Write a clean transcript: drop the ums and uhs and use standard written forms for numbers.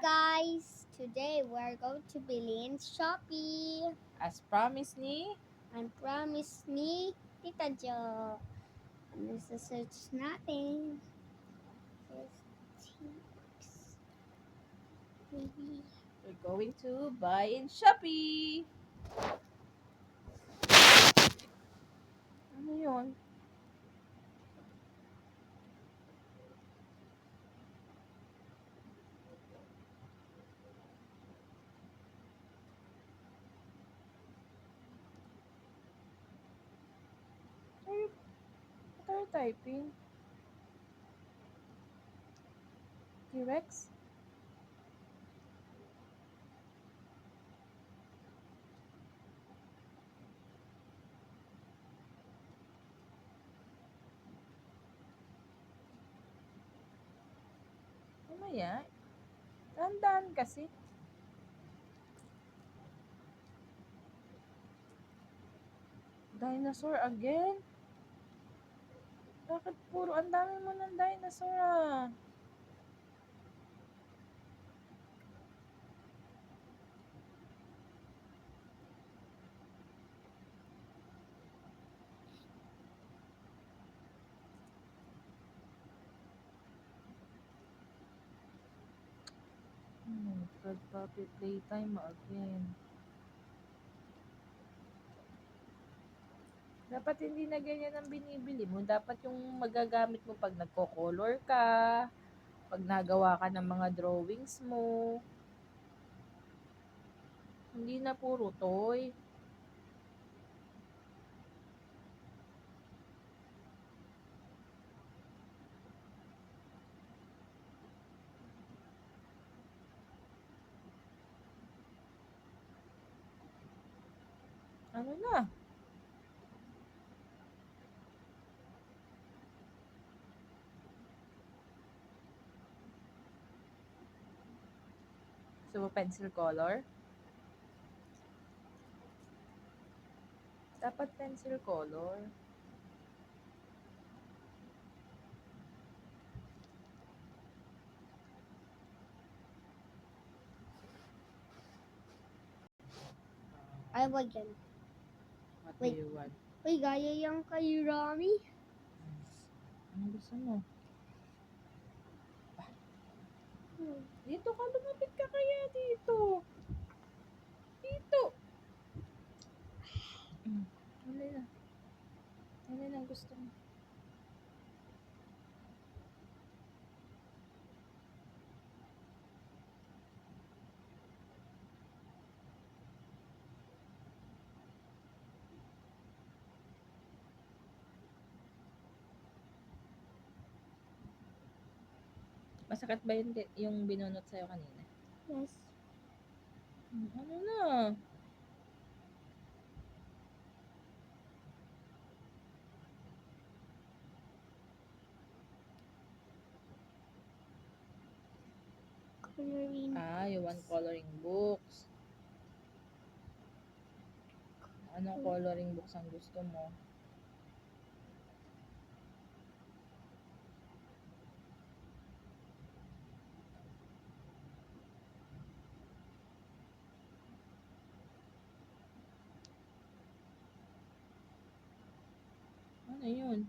guys! Today we're going to Bilin Shopee. As promised ni, Ang promise ni Tita Jo. Ano sa search natin? Tips. Maybe. we're going to buy in Shopee. Ano yun? What are you typing? T-Rex? Mamaya. Tandaan kasi. Dinosaur again? Bakit puro ang dami mo ng dinosaur ah? Third puppy playtime again. Dapat hindi na ganyan ang binibili mo. Dapat yung magagamit mo pag nagko-color ka, pag nagawa ka ng mga drawings mo. Hindi na puro toy. Ano na? Gusto mo pencil color? Dapat pencil color. Ay, wag yan. What Wait. do you want? Uy, gaya yung kay Rami. Ano gusto mo? Dito ka, lumapit ka kaya dito. Dito. Ano na? Ano na ang gusto mo? Masakit ba yung binunot sa'yo kanina? Yes. Ano na? Coloring. You want coloring books. Anong coloring books ang gusto mo? Ano yun?